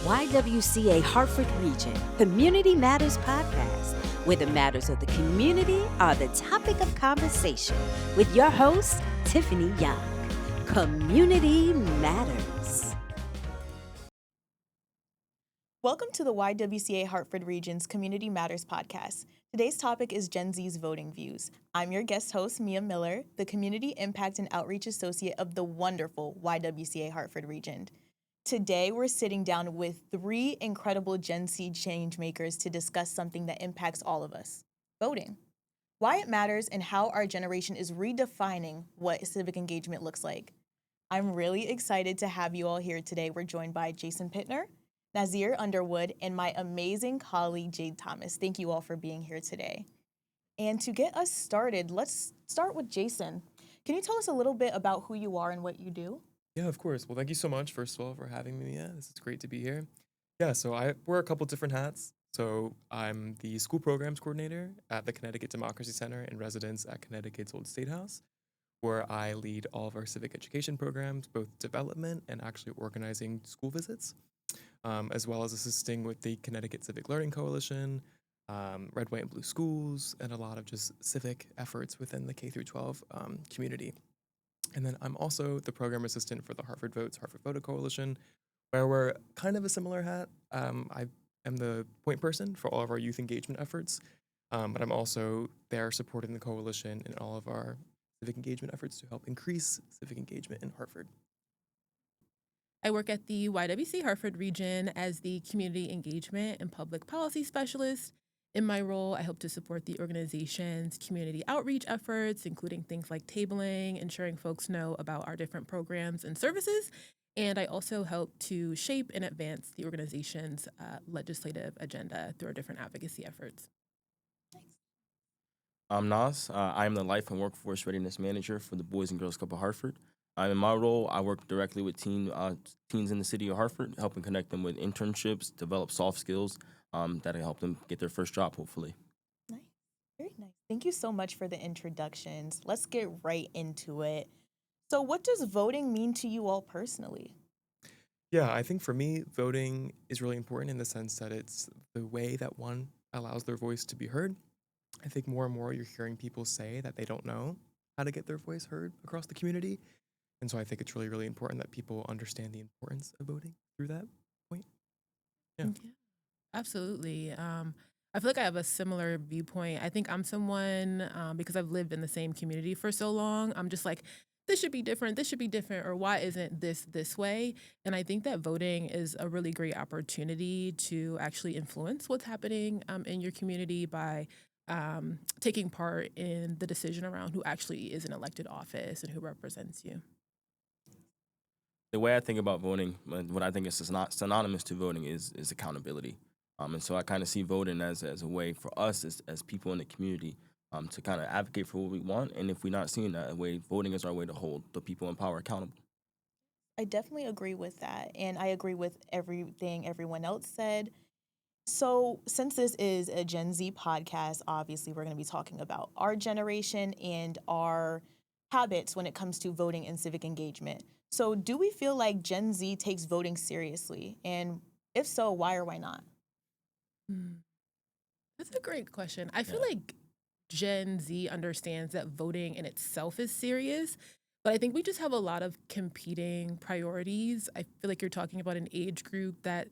YWCA Hartford Region Community Matters podcast, where the matters of the community are the topic of conversation, with your host, Tiffany Young. Community Matters. Welcome to the YWCA Hartford Region's Community Matters podcast. Today's topic is Gen Z's voting views. I'm your guest host, Mia Miller, the Community Impact and Outreach Associate of the wonderful YWCA Hartford Region. Today, we're sitting down with three incredible Gen Z change makers to discuss something that impacts all of us: voting. Why it matters and how our generation is redefining what civic engagement looks like. I'm really excited to have you all here today. We're joined by Jason Pittner, Nasir Underwood, and my amazing colleague, Jade Thomas. Thank you all for being here today. And to get us started, let's start with Jason. Can you tell us a little bit about who you are and what you do? Yeah, of course. Well, thank you so much, first of all, for having me. Yeah, this is great to be here. Yeah, so I wear a couple different hats. So I'm the school programs coordinator at the Connecticut Democracy Center in residence at Connecticut's Old State House, where I lead all of our civic education programs, both development and actually organizing school visits, as well as assisting with the Connecticut Civic Learning Coalition, Red, White, and Blue Schools, and a lot of just civic efforts within the K through 12 community. And then I'm also the program assistant for the Hartford Vota Coalition, where we're kind of a similar hat. I am the point person for all of our youth engagement efforts, but I'm also there supporting the coalition in all of our civic engagement efforts to help increase civic engagement in Hartford. I work at the YWCA Hartford Region as the Community Engagement and Public Policy Specialist. In my role, I help to support the organization's community outreach efforts, including things like tabling, ensuring folks know about our different programs and services. And I also help to shape and advance the organization's legislative agenda through our different advocacy efforts. I'm Nas. I'm the Life and Workforce Readiness Manager for the Boys and Girls Club of Hartford. In my role, I work directly with teens in the city of Hartford, helping connect them with internships, develop soft skills that'll help them get their first job, hopefully. Nice. Very nice. Thank you so much for the introductions. Let's get right into it. So what does voting mean to you all personally? Yeah, I think for me, voting is really important in the sense that it's the way that one allows their voice to be heard. I think more and more you're hearing people say that they don't know how to get their voice heard across the community. And so I think it's really, really important that people understand the importance of voting through that point. Yeah. Absolutely. I feel like I have a similar viewpoint. I think I'm someone, because I've lived in the same community for so long, I'm just like, this should be different, or why isn't this way? And I think that voting is a really great opportunity to actually influence what's happening in your community by taking part in the decision around who actually is in elected office and who represents you. The way I think about voting, what I think is not synonymous to voting is accountability. And so I kind of see voting as a way for us as people in the community to kind of advocate for what we want. And if we're not seeing that way, voting is our way to hold the people in power accountable. I definitely agree with that. And I agree with everything everyone else said. So since this is a Gen Z podcast, obviously we're going to be talking about our generation and our habits when it comes to voting and civic engagement. So do we feel like Gen Z takes voting seriously? And if so, why or why not? That's a great question. I feel like Gen Z understands that voting in itself is serious, but I think we just have a lot of competing priorities. I feel like you're talking about an age group that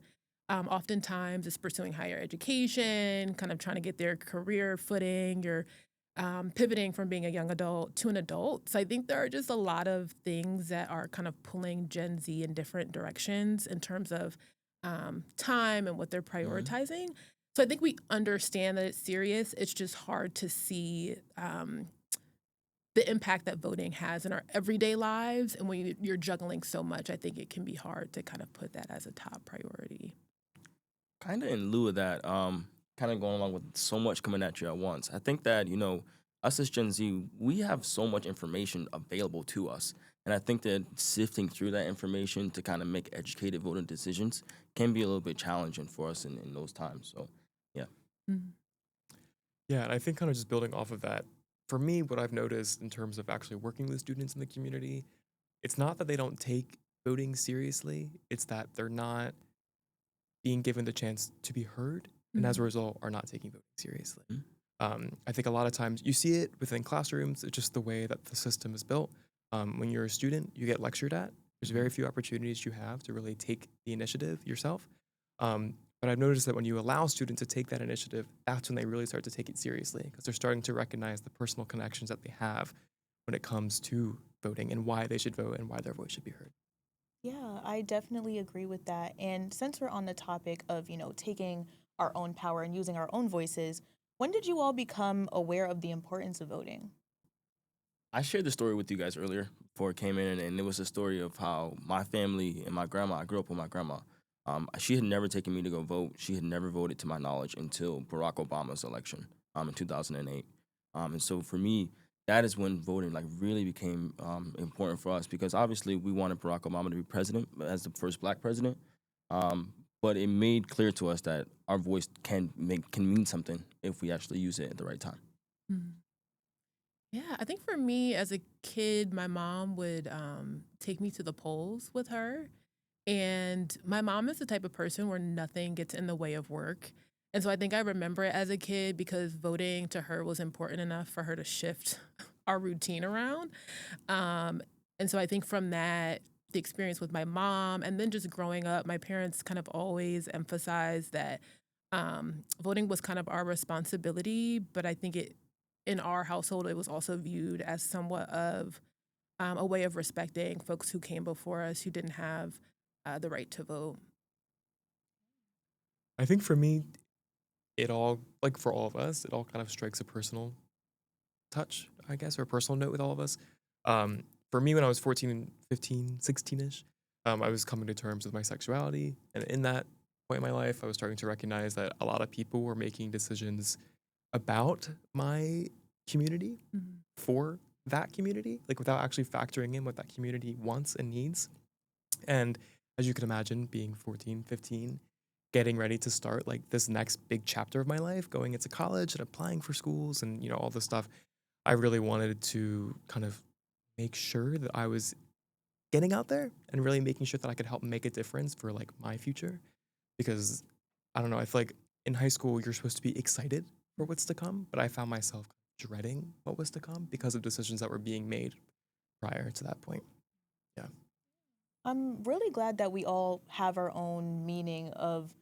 oftentimes is pursuing higher education, kind of trying to get their career footing. You're pivoting from being a young adult to an adult. So I think there are just a lot of things that are kind of pulling Gen Z in different directions in terms of time and what they're prioritizing. So I think we understand that it's serious. It's just hard to see the impact that voting has in our everyday lives. And when you're juggling so much, I think it can be hard to kind of put that as a top priority. Kind of in lieu of that, kind of going along with so much coming at you at once, I think that, us as Gen Z, we have so much information available to us. And I think that sifting through that information to kind of make educated voting decisions can be a little bit challenging for us in those times. So, yeah. Mm-hmm. Yeah, and I think kind of just building off of that, for me, what I've noticed in terms of actually working with students in the community, it's not that they don't take voting seriously, it's that they're not being given the chance to be heard, and as a result, are not taking voting seriously. I think a lot of times you see it within classrooms. It's just the way that the system is built. When you're a student, you get lectured at. There's very few opportunities you have to really take the initiative yourself. But I've noticed that when you allow students to take that initiative, that's when they really start to take it seriously, because they're starting to recognize the personal connections that they have when it comes to voting and why they should vote and why their voice should be heard. Yeah, I definitely agree with that. And since we're on the topic of, taking our own power and using our own voices, when did you all become aware of the importance of voting? I shared the story with you guys earlier before it came in, and it was a story of how my family and my grandma, I grew up with my grandma. She had never taken me to go vote. She had never voted, to my knowledge, until Barack Obama's election in 2008. And so for me, that is when voting like really became important for us, because obviously we wanted Barack Obama to be president as the first black president. But it made clear to us that our voice can mean something if we actually use it at the right time. Mhm. Yeah, I think for me as a kid, my mom would take me to the polls with her. And my mom is the type of person where nothing gets in the way of work. And so I think I remember it as a kid because voting to her was important enough for her to shift our routine around. Um, and so I think from that, the experience with my mom, and then just growing up, my parents kind of always emphasized that voting was kind of our responsibility. But I think in our household, it was also viewed as somewhat of a way of respecting folks who came before us who didn't have the right to vote. I think for me, it all, like for all of us, it all kind of strikes a personal touch, I guess, or a personal note with all of us. For me, when I was 14, 15, 16-ish, I was coming to terms with my sexuality. And in that point in my life, I was starting to recognize that a lot of people were making decisions about my community Mhm. for that community, like without actually factoring in what that community wants and needs. And as you can imagine, being 14, 15, getting ready to start like this next big chapter of my life, going into college and applying for schools and, all this stuff, I really wanted to kind of make sure that I was getting out there and really making sure that I could help make a difference for like my future. Because I don't know, I feel like in high school, you're supposed to be excited for what's to come, but I found myself dreading what was to come because of decisions that were being made prior to that point. Yeah. I'm really glad that we all have our own meaning of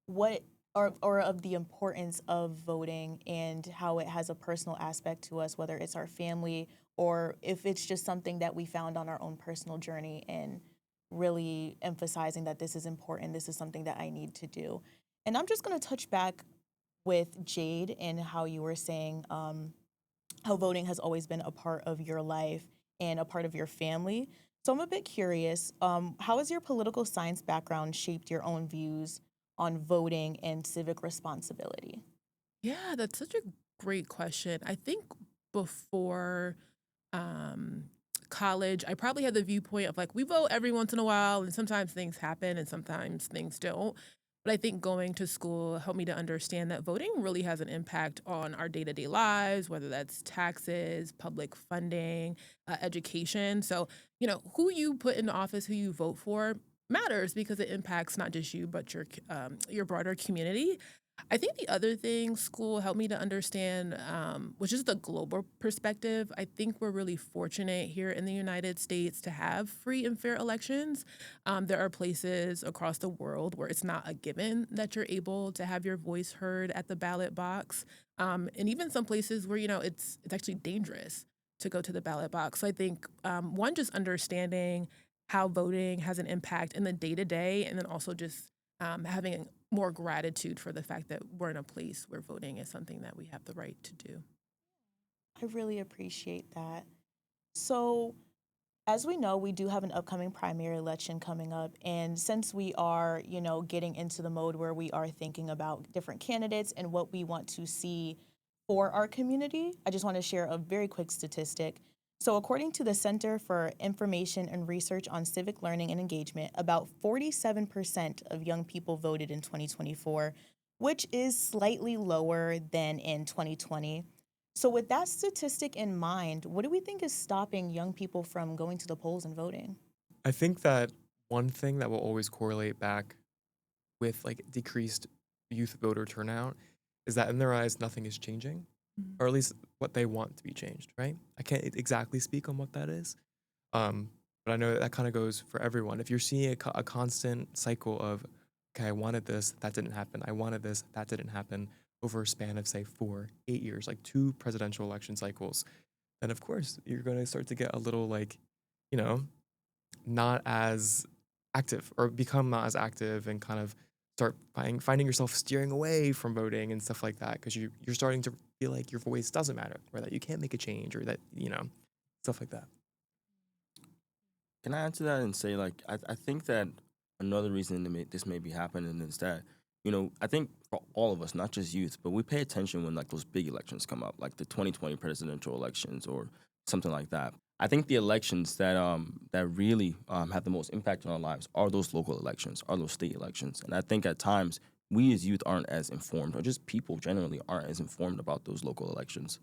what or of the importance of voting and how it has a personal aspect to us, whether it's our family or if it's just something that we found on our own personal journey, and really emphasizing that this is important, this is something that I need to do. And I'm just going to touch back with Jade and how you were saying how voting has always been a part of your life and a part of your family. So I'm a bit curious, how has your political science background shaped your own views on voting and civic responsibility? Yeah, that's such a great question. I think before um, college, I probably had the viewpoint of like, we vote every once in a while, and sometimes things happen and sometimes things don't. But I think going to school helped me to understand that voting really has an impact on our day to day lives, whether that's taxes, public funding, education. So, who you put in office, who you vote for matters because it impacts not just you, but your broader community. I think the other thing school helped me to understand, which is the global perspective. I think we're really fortunate here in the United States to have free and fair elections. There are places across the world where it's not a given that you're able to have your voice heard at the ballot box, and even some places where it's actually dangerous to go to the ballot box. So I think one, just understanding how voting has an impact in the day to day, and then also just having more gratitude for the fact that we're in a place where voting is something that we have the right to do. I really appreciate that. So, as we know, we do have an upcoming primary election coming up. And since we are, getting into the mode where we are thinking about different candidates and what we want to see for our community, I just want to share a very quick statistic. So, according to the Center for Information and Research on Civic Learning and Engagement, about 47% of young people voted in 2024, which is slightly lower than in 2020. So, with that statistic in mind, what do we think is stopping young people from going to the polls and voting? I think that one thing that will always correlate back with like decreased youth voter turnout is that in their eyes nothing is changing, or at least what they want to be changed, right? I can't exactly speak on what that is, but I know that kind of goes for everyone. If you're seeing a constant cycle of, okay, I wanted this, that didn't happen. I wanted this, that didn't happen over a span of say 4, 8 years, like 2 presidential election cycles, then of course you're going to start to get a little like, you know, not as active or become not as active and kind of start finding yourself steering away from voting and stuff like that because you're starting to feel like your voice doesn't matter or that you can't make a change or that, you know, stuff like that. Can I answer that and say, like, I think that another reason this may be happening is that, I think for all of us, not just youth, but we pay attention when, like, those big elections come up, like the 2020 presidential elections or something like that. I think the elections that really have the most impact on our lives are those local elections, are those state elections. And I think at times we as youth aren't as informed, or just people generally aren't as informed about those local elections.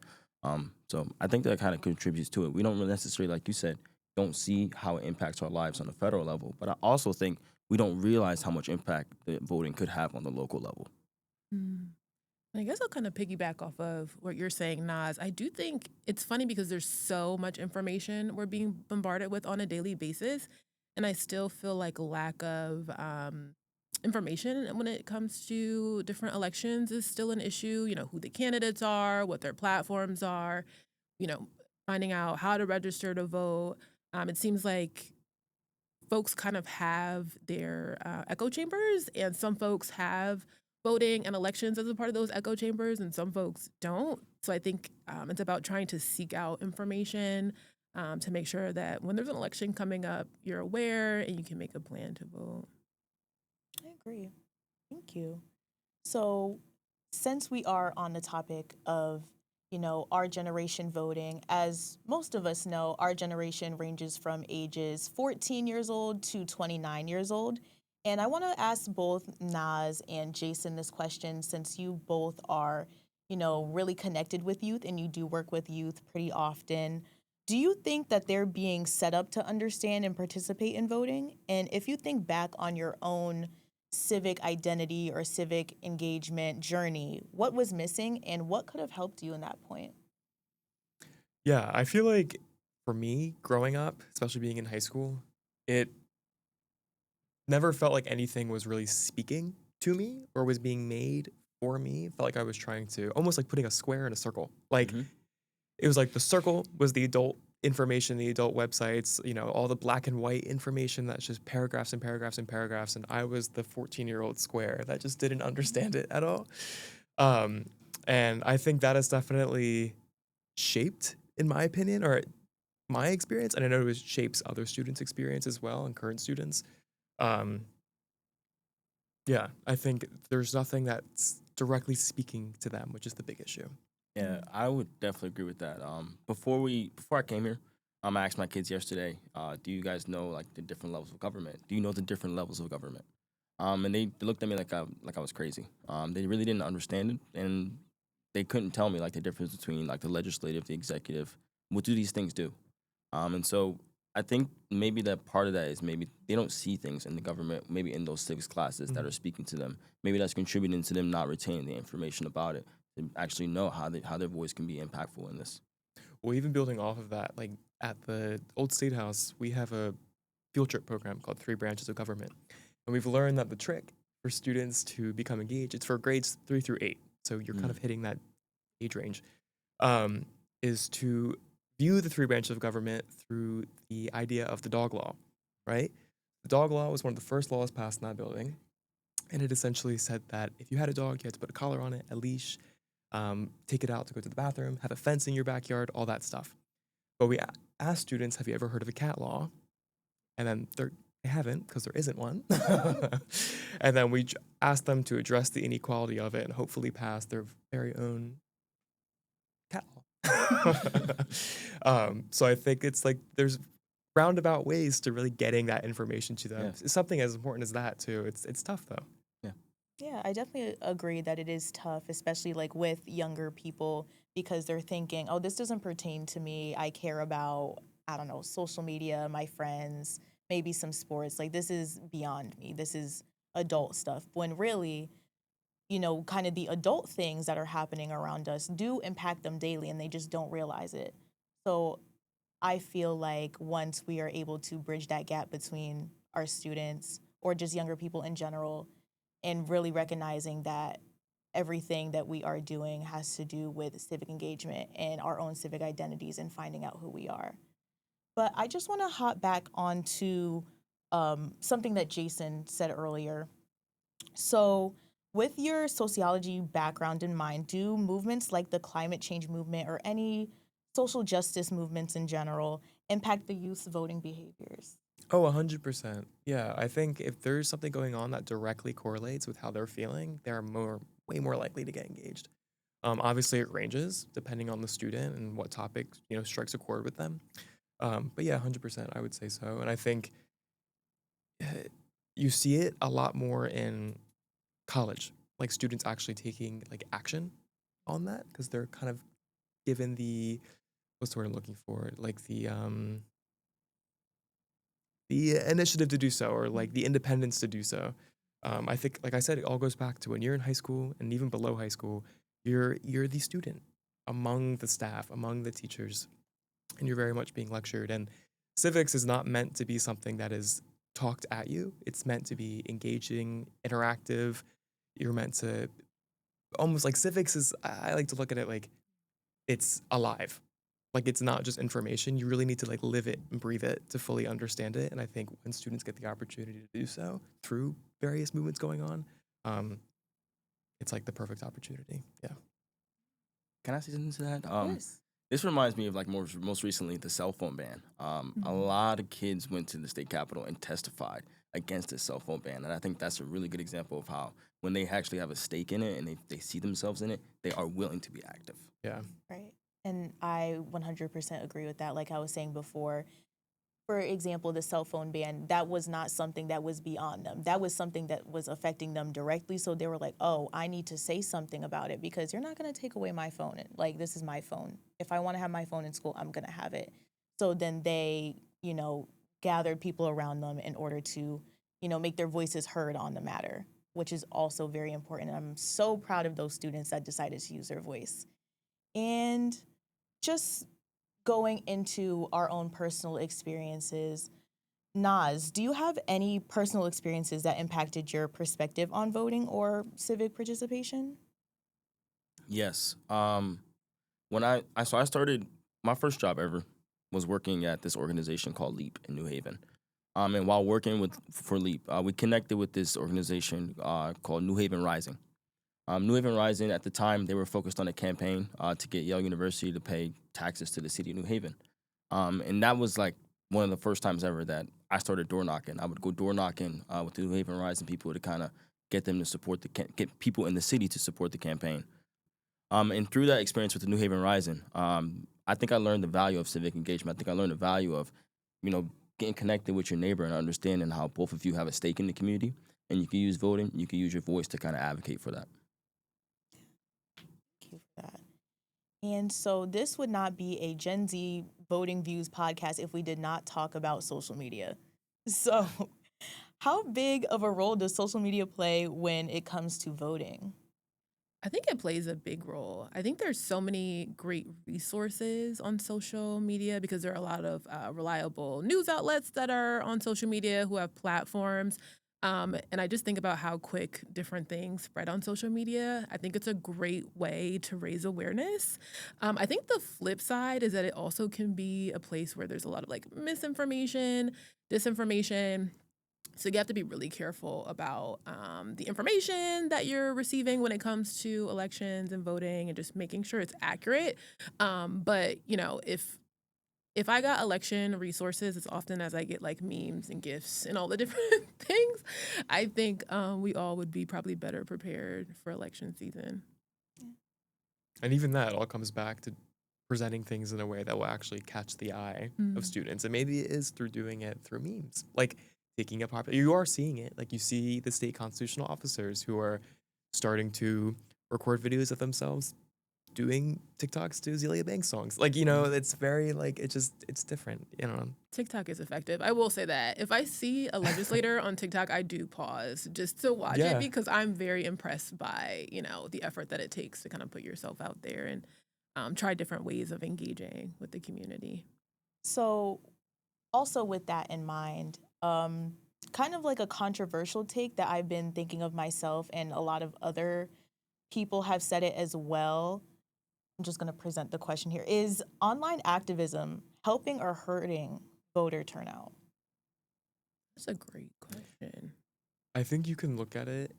So I think that kind of contributes to it. We don't really necessarily, like you said, don't see how it impacts our lives on the federal level. But I also think we don't realize how much impact that voting could have on the local level. I guess I'll kind of piggyback off of what you're saying, Nas. I do think it's funny because there's so much information we're being bombarded with on a daily basis. And I still feel like lack of information when it comes to different elections is still an issue. You know, who the candidates are, what their platforms are, you know, finding out how to register to vote. It seems like folks kind of have their echo chambers, and some folks have voting and elections as a part of those echo chambers, and some folks don't. So I think it's about trying to seek out information to make sure that when there's an election coming up, you're aware and you can make a plan to vote. I agree. Thank you. So, since we are on the topic of, our generation voting, as most of us know, our generation ranges from ages 14 years old to 29 years old. And I want to ask both Nas and Jason this question since you both are, really connected with youth and you do work with youth pretty often. Do you think that they're being set up to understand and participate in voting? And if you think back on your own civic identity or civic engagement journey, what was missing and what could have helped you in that point? Yeah, I feel like for me growing up, especially being in high school, it never felt like anything was really speaking to me or was being made for me. It felt like I was trying to almost like putting a square in a circle. Like it was like the circle was the adult information, the adult websites, all the black and white information that's just paragraphs and paragraphs and paragraphs. And I was the 14-year-old square that just didn't understand it at all. And I think that has definitely shaped, in my opinion, or my experience. And I know it shapes other students' experience as well and current students. Yeah, I think there's nothing that's directly speaking to them, which is the big issue. Yeah, I would definitely agree with that. Before I came here, I asked my kids yesterday, do you guys know like the different levels of government? Do you know the different levels of government? And they looked at me like I was crazy. They really didn't understand it, and they couldn't tell me like the difference between like the legislative, the executive. What do these things do? And so I think maybe that part of that is maybe they don't see things in the government, maybe in those civics classes that are speaking to them. Maybe that's contributing to them not retaining the information about it, to actually know how their voice can be impactful in this. Well, even building off of that, like at the old State House, we have a field trip program called 3 Branches of Government. And we've learned that the trick for students to become engaged, it's for grades 3 through 8. So you're kind of hitting that age range, is to view the 3 branches of government through the idea of the dog law, right? The dog law was one of the first laws passed in that building. And it essentially said that if you had a dog, you had to put a collar on it, a leash, take it out to go to the bathroom, have a fence in your backyard, all that stuff. But we asked students, have you ever heard of a cat law? And then they haven't, because there isn't one. And then we asked them to address the inequality of it and hopefully pass their very own cat law. So I think it's like there's roundabout ways to really getting that information to them. Yeah. It's something as important as that too. It's tough though. Yeah, I definitely agree that it is tough, especially like with younger people, because they're thinking, oh, this doesn't pertain to me. I care about, I don't know, social media, my friends, maybe some sports. Like, this is beyond me. This is adult stuff, when really, kind of the adult things that are happening around us do impact them daily and they just don't realize it. So I feel like once we are able to bridge that gap between our students or just younger people in general, and really recognizing that everything that we are doing has to do with civic engagement and our own civic identities and finding out who we are. But I just want to hop back onto something that Jason said earlier. So, with your sociology background in mind, do movements like the climate change movement or any social justice movements in general impact the youth's voting behaviors? Oh, 100%. Yeah, I think if there's something going on that directly correlates with how they're feeling, they're way more likely to get engaged. Obviously, it ranges depending on the student and what topic strikes a chord with them. But yeah, 100%, I would say so. And I think uh, you see it a lot more in college, like students actually taking like action on that because they're kind of given the what's the word I'm looking for, like the initiative to do so, or like the independence to do so. I think, like I said, it all goes back to when you're in high school and even below high school, you're the student among the staff, among the teachers, and you're very much being lectured. And civics is not meant to be something that is talked at you. It's meant to be engaging, interactive. You're meant to almost like civics is. I like to look at it like it's alive. Like it's not just information. You really need to like live it and breathe it to fully understand it. And I think when students get the opportunity to do so through various movements going on, um, it's like the perfect opportunity. Yeah. Can I say something to that? Yes. This reminds me of like most recently the cell phone ban. A lot of kids went to the state capitol and testified against the cell phone ban, and I think that's a really good example of how when they actually have a stake in it and they see themselves in it, they are willing to be active. Yeah. Right. And I 100% agree with that. Like I was saying before, for example, the cell phone ban, that was not something that was beyond them. That was something that was affecting them directly. So they were like, oh, I need to say something about it because you're not going to take away my phone. Like, this is my phone. If I want to have my phone in school, I'm going to have it. So then they, gathered people around them in order to, make their voices heard on the matter, which is also very important. And I'm so proud of those students that decided to use their voice. And just going into our own personal experiences, Naz, do you have any personal experiences that impacted your perspective on voting or civic participation? Yes. When I started my first job ever was working at this organization called Leap in New Haven. And while working for Leap, we connected with this organization called New Haven Rising. New Haven Rising, at the time, they were focused on a campaign to get Yale University to pay taxes to the city of New Haven. And that was like one of the first times ever that I started door knocking. I would go door knocking with the New Haven Rising people to kind of get them to support get people in the city to support the campaign. And through that experience with the New Haven Rising, I think I learned the value of civic engagement. I think I learned the value of, getting connected with your neighbor and understanding how both of you have a stake in the community, and you can use voting, you can use your voice to kind of advocate for that. Thank you for that. And so this would not be a Gen Z voting views podcast if we did not talk about social media. So, how big of a role does social media play when it comes to voting? I think it plays a big role. I think there's so many great resources on social media because there are a lot of reliable news outlets that are on social media who have platforms. And I just think about how quick different things spread on social media. I think it's a great way to raise awareness. I think the flip side is that it also can be a place where there's a lot of like misinformation, disinformation. So you have to be really careful about the information that you're receiving when it comes to elections and voting, and just making sure it's accurate. But if I got election resources as often as I get like memes and gifs and all the different things, I think we all would be probably better prepared for election season. And even that all comes back to presenting things in a way that will actually catch the eye of students. And maybe it is through doing it through memes. Like taking a popular, you are seeing it. Like you see the state constitutional officers who are starting to record videos of themselves doing TikToks to Azealia Banks songs. Like, it's very like it's different. TikTok is effective. I will say that. If I see a legislator on TikTok, I do pause just to watch it Yeah. because I'm very impressed by, the effort that it takes to kind of put yourself out there and try different ways of engaging with the community. So, also with that in mind, kind of like a controversial take that I've been thinking of myself, and a lot of other people have said it as well. I'm just going to present the question here. Is online activism helping or hurting voter turnout? That's a great question. I think you can look at it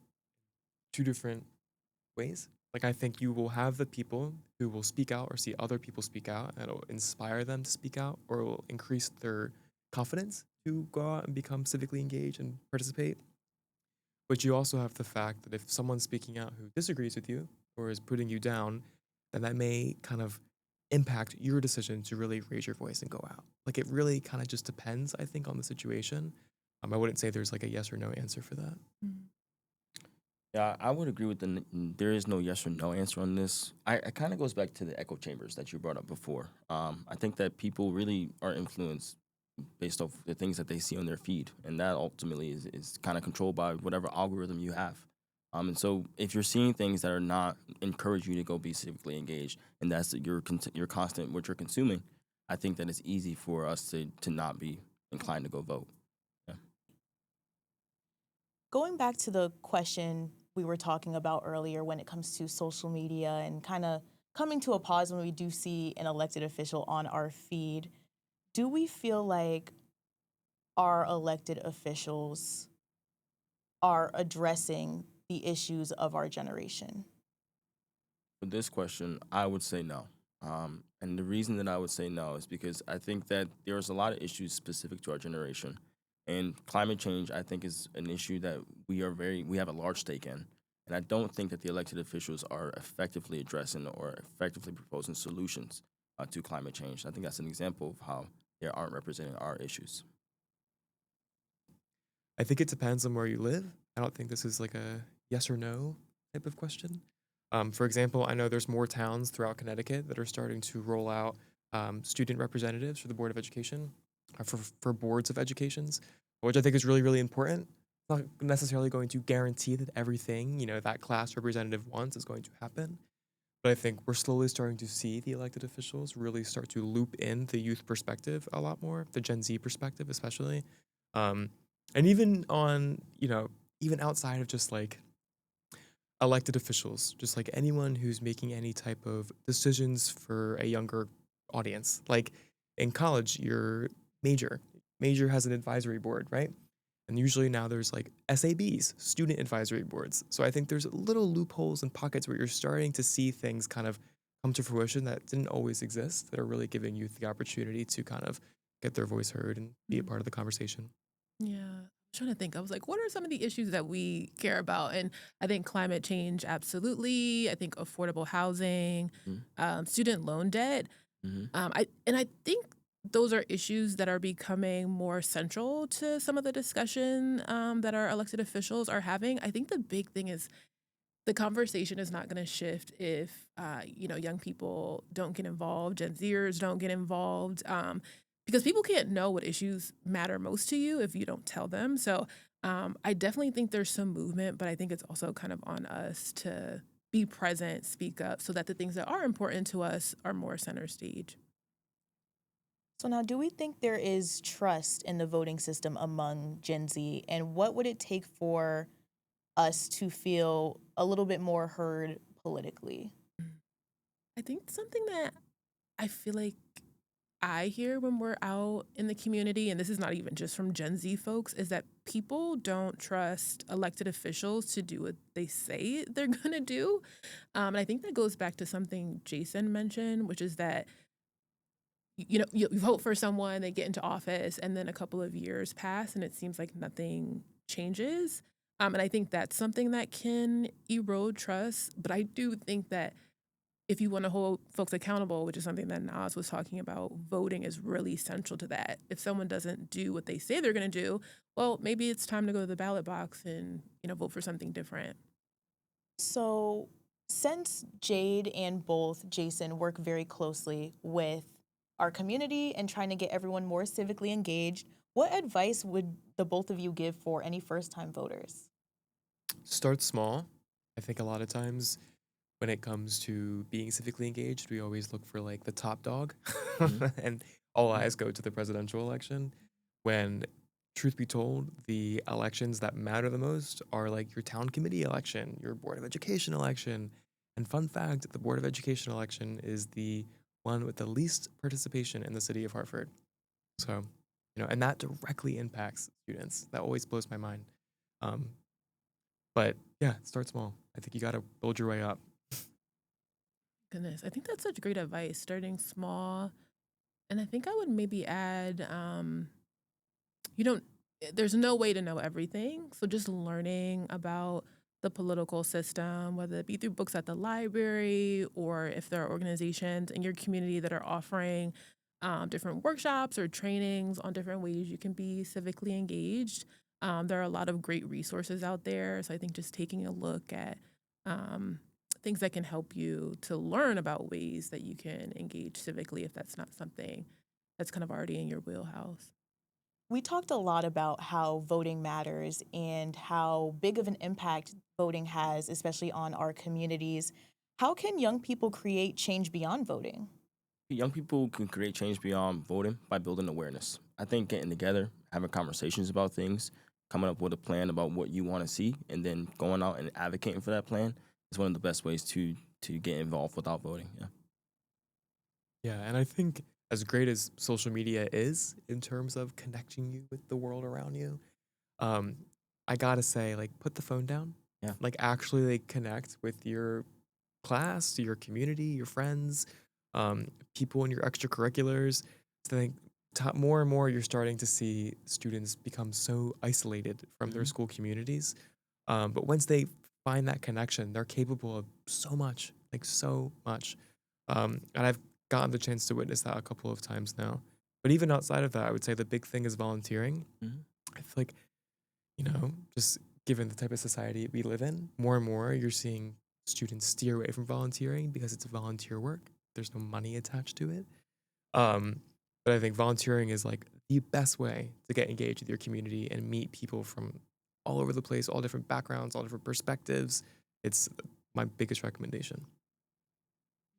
two different ways. Like, I think you will have the people who will speak out or see other people speak out, and it'll inspire them to speak out, or it will increase their confidence to go out and become civically engaged and participate. But you also have the fact that if someone's speaking out who disagrees with you or is putting you down, then that may kind of impact your decision to really raise your voice and go out. Like, it really kind of just depends, I think, on the situation. I wouldn't say there's like a yes or no answer for that. Mm-hmm. Yeah, I would agree with there is no yes or no answer on this. It kind of goes back to the echo chambers that you brought up before. I think that people really are influenced based off the things that they see on their feed, and that ultimately is kind of controlled by whatever algorithm you have. And so if you're seeing things that are not encourage you to go be civically engaged, and that's your constant what you're consuming, I think that it's easy for us to not be inclined to go vote. Yeah. Going back to the question we were talking about earlier when it comes to social media and kind of coming to a pause when we do see an elected official on our feed, do we feel like our elected officials are addressing the issues of our generation? For this question, I would say no. And the reason that I would say no is because I think that there's a lot of issues specific to our generation. And climate change, I think, is an issue that we have a large stake in. And I don't think that the elected officials are effectively addressing or effectively proposing solutions to climate change. I think that's an example of how they aren't representing our issues. I think it depends on where you live. I don't think this is like a yes or no type of question. For example, I know there's more towns throughout Connecticut that are starting to roll out student representatives for the Board of Education, for boards of educations, which I think is really, really important. It's not necessarily going to guarantee that everything, that class representative wants is going to happen. But I think we're slowly starting to see the elected officials really start to loop in the youth perspective a lot more, the Gen Z perspective especially. And even on, even outside of just like elected officials, just like anyone who's making any type of decisions for a younger audience. Like in college, your major has an advisory board, right? And usually now there's like SABs, student advisory boards. So I think there's little loopholes and pockets where you're starting to see things kind of come to fruition that didn't always exist, that are really giving youth the opportunity to kind of get their voice heard and be a part of the conversation. Yeah. I'm trying to think. I was like, what are some of the issues that we care about? And I think climate change, absolutely. I think affordable housing, student loan debt. I think those are issues that are becoming more central to some of the discussion that our elected officials are having. I think the big thing is the conversation is not going to shift if young people don't get involved, Gen Zers don't get involved, because people can't know what issues matter most to you if you don't tell them. So I definitely think there's some movement, but I think it's also kind of on us to be present, speak up, so that the things that are important to us are more center stage. So now, do we think there is trust in the voting system among Gen Z, and what would it take for us to feel a little bit more heard politically? I think something that I feel like I hear when we're out in the community, and this is not even just from Gen Z folks, is that people don't trust elected officials to do what they say they're going to do. And I think that goes back to something Jason mentioned, which is that you vote for someone, they get into office, and then a couple of years pass, and it seems like nothing changes. And I think that's something that can erode trust. But I do think that if you want to hold folks accountable, which is something that Nas was talking about, voting is really central to that. If someone doesn't do what they say they're going to do, well, maybe it's time to go to the ballot box and vote for something different. So Since Jade and both Jason work very closely with our community and trying to get everyone more civically engaged, what advice would the both of you give for any first-time voters? Start small. I think a lot of times when it comes to being civically engaged, we always look for like the top dog, Mhm. and all eyes go to the presidential election. When, truth be told, the elections that matter the most are like your town committee election, your board of education election. And fun fact, the board of education election is the one with the least participation in the city of Hartford. So, and that directly impacts students. That always blows my mind. Um, but yeah, start small. I think you got to build your way up. Goodness, I think that's such great advice, starting small. And I think I would maybe add, you don't, there's no way to know everything. So just learning about the political system, whether it be through books at the library or if there are organizations in your community that are offering different workshops or trainings on different ways you can be civically engaged. There are a lot of great resources out there. So I think just taking a look at um, things that can help you to learn about ways that you can engage civically if that's not something that's kind of already in your wheelhouse. We talked a lot about how voting matters and how big of an impact voting has, especially on our communities. How can young people create change beyond voting? Young people can create change beyond voting by building awareness. I think getting together, having conversations about things, coming up with a plan about what you want to see, and then going out and advocating for that plan is one of the best ways to get involved without voting. Yeah. Yeah, and I think as great as social media is in terms of connecting you with the world around you, um, I gotta say, like, put the phone down. Yeah. Like, actually, like, connect with your class, your community, your friends, people in your extracurriculars. So I think more and more you're starting to see students become so isolated from their Mhm. school communities. But once they find that connection, they're capable of so much, like so much. And I've gotten the chance to witness that a couple of times now. But even outside of that, I would say the big thing is volunteering. Mhm. I feel like, just given the type of society we live in, more and more you're seeing students steer away from volunteering because it's volunteer work. There's no money attached to it. Um, but I think volunteering is like the best way to get engaged with your community and meet people from all over the place, all different backgrounds, all different perspectives. It's my biggest recommendation.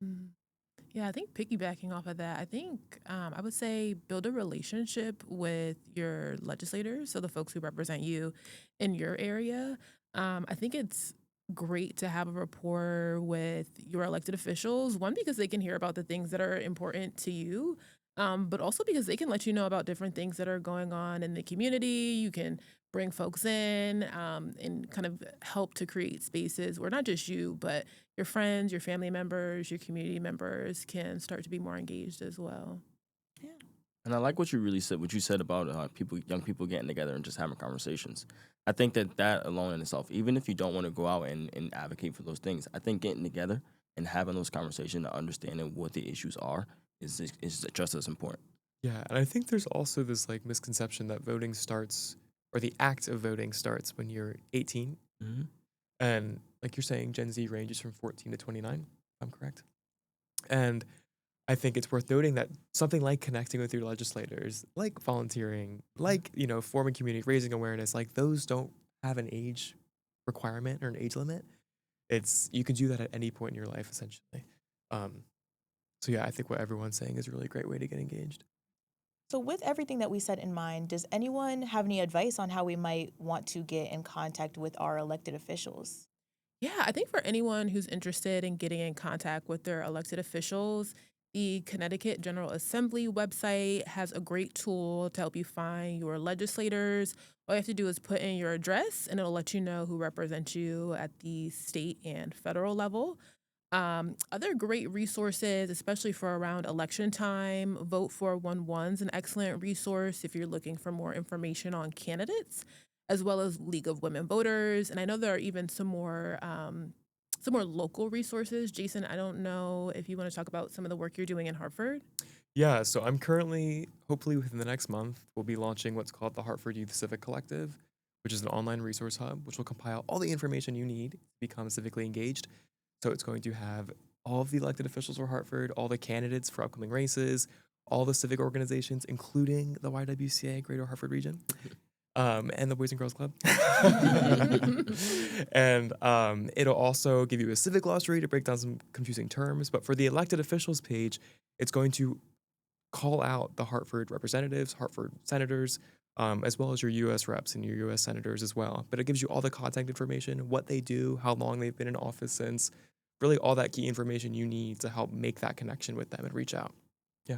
Mm. Yeah, I think piggybacking off of that, I think I would say build a relationship with your legislators, so the folks who represent you in your area. I think it's great to have a rapport with your elected officials, one, because they can hear about the things that are important to you, but also because they can let you know about different things that are going on in the community. You can bring folks in and kind of help to create spaces where not just you, but your friends, your family members, your community members can start to be more engaged as well. And I like what you really said, what you said about young people getting together and just having conversations. I think that alone in itself, even if you don't want to go out and advocate for those things, I think getting together and having those conversations and understanding what the issues are is just as important. Yeah, and I think there's also this like misconception that voting starts or the act of voting starts when you're 18. Mm-hmm. And like you're saying, Gen Z ranges from 14 to 29, if I'm correct. And I think it's worth noting that something like connecting with your legislators, like volunteering, like, forming community, raising awareness, like those don't have an age requirement or an age limit. You can do that at any point in your life, essentially. Um, so yeah, I think what everyone's saying is a really great way to get engaged. So, with everything that we said in mind, does anyone have any advice on how we might want to get in contact with our elected officials? Yeah, I think for anyone who's interested in getting in contact with their elected officials, the Connecticut General Assembly website has a great tool to help you find your legislators. All you have to do is put in your address, and it'll let you know who represents you at the state and federal level. Other great resources, especially for around election time, Vote 411 is an excellent resource if you're looking for more information on candidates, as well as League of Women Voters. And I know there are even some more local resources. Jason, I don't know if you want to talk about some of the work you're doing in Hartford. Yeah, so I'm currently, hopefully within the next month, we'll be launching what's called the Hartford Youth Civic Collective, which is an online resource hub which will compile all the information you need to become civically engaged. So it's going to have all of the elected officials for Hartford, all the candidates for upcoming races, all the civic organizations, including the YWCA Greater Hartford Region, and the Boys and Girls Club. And it'll also give you a civic glossary to break down some confusing terms. But for the elected officials page, it's going to call out the Hartford representatives, Hartford senators, as well as your U.S. reps and your U.S. senators as well. But it gives you all the contact information, what they do, how long they've been in office since, really all that key information you need to help make that connection with them and reach out. Yeah.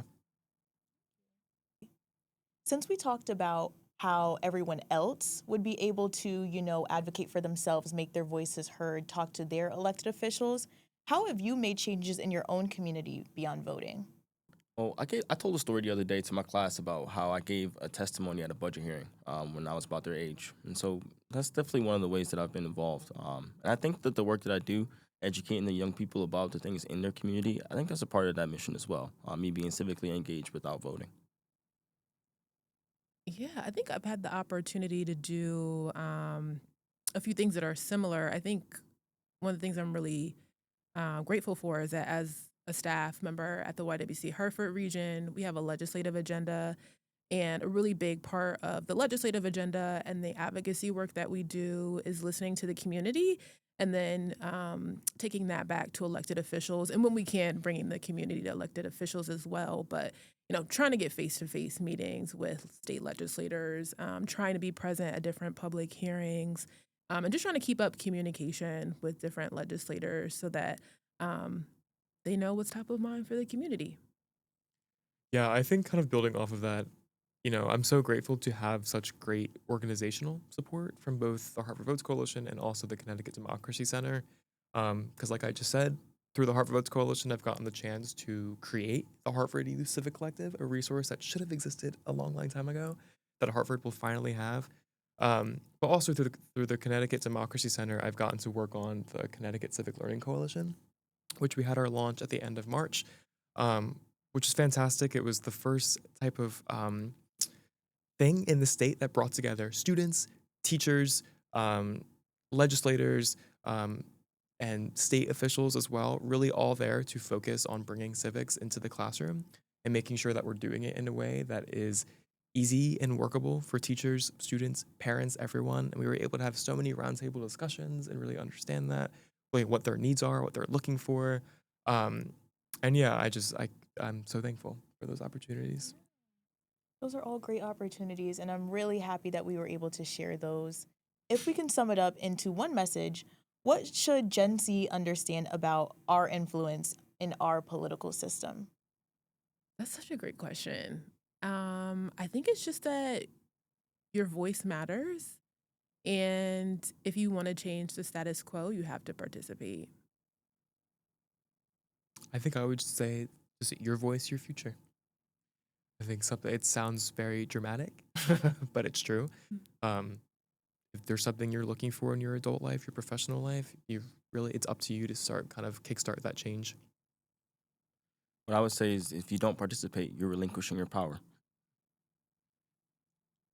Since we talked about how everyone else would be able to, advocate for themselves, make their voices heard, talk to their elected officials, how have you made changes in your own community beyond voting? Well, I told a story the other day to my class about how I gave a testimony at a budget hearing when I was about their age. And so that's definitely one of the ways that I've been involved. And I think that the work that I do, educating the young people about the things in their community, I think that's a part of that mission as well, me being civically engaged without voting. Yeah, I think I've had the opportunity to do a few things that are similar. I think one of the things I'm really grateful for is that as a staff member at the YWCA Hartford Region, we have a legislative agenda. And a really big part of the legislative agenda and the advocacy work that we do is listening to the community and then taking that back to elected officials. And when we can, bringing the community to elected officials as well. But, trying to get face-to-face meetings with state legislators, trying to be present at different public hearings, and just trying to keep up communication with different legislators so that they know what's top of mind for the community. Yeah, I think kind of building off of that, I'm so grateful to have such great organizational support from both the Hartford Votes Coalition and also the Connecticut Democracy Center. Because like I just said, through the Hartford Votes Coalition, I've gotten the chance to create the Hartford Youth Civic Collective, a resource that should have existed a long, long time ago that Hartford will finally have. But also through the Connecticut Democracy Center, I've gotten to work on the Connecticut Civic Learning Coalition, which we had our launch at the end of March, which is fantastic. It was the first type of thing in the state that brought together students, teachers, legislators, and state officials as well, really all there to focus on bringing civics into the classroom and making sure that we're doing it in a way that is easy and workable for teachers, students, parents, everyone. And we were able to have so many roundtable discussions and really understand that, really what their needs are, what they're looking for. And yeah, I'm so thankful for those opportunities. Those are all great opportunities, and I'm really happy that we were able to share those. If we can sum it up into one message, what should Gen Z understand about our influence in our political system? That's such a great question. I think it's just that your voice matters. And if you want to change the status quo, you have to participate. I think I would say just your voice, your future. I think it sounds very dramatic, but it's true. If there's something you're looking for in your adult life, your professional life, it's up to you to start kind of kickstart that change. What I would say is if you don't participate, you're relinquishing your power.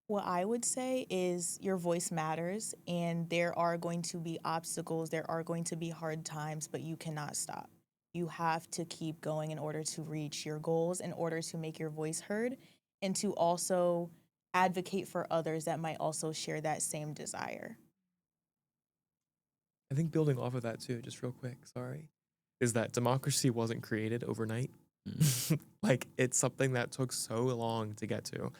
What I would say is your voice matters, and there are going to be obstacles, there are going to be hard times, but you cannot stop. You have to keep going in order to reach your goals, in order to make your voice heard, and to also advocate for others that might also share that same desire. I think building off of that too, just real quick, is that democracy wasn't created overnight. Like, it's something that took so long to get to.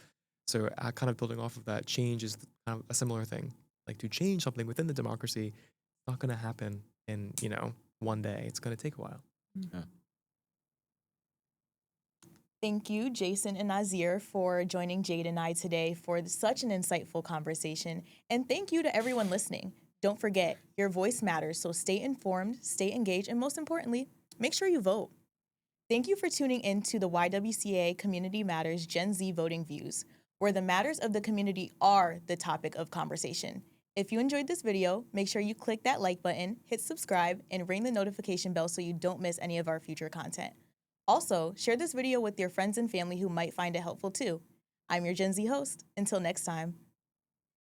So kind of building off of that, change is kind of a similar thing. Like, to change something within the democracy, it's not going to happen in, one day. It's going to take a while. Yeah. Thank you, Jason and Nasir, for joining Jade and I today for such an insightful conversation. And thank you to everyone listening. Don't forget, your voice matters, so stay informed, stay engaged, and most importantly, make sure you vote. Thank you for tuning in to the YWCA Community Matters Gen Z Voting Views, where the matters of the community are the topic of conversation. If you enjoyed this video, make sure you click that like button, hit subscribe, and ring the notification bell so you don't miss any of our future content. Also, share this video with your friends and family who might find it helpful too. I'm your Gen Z host. Until next time.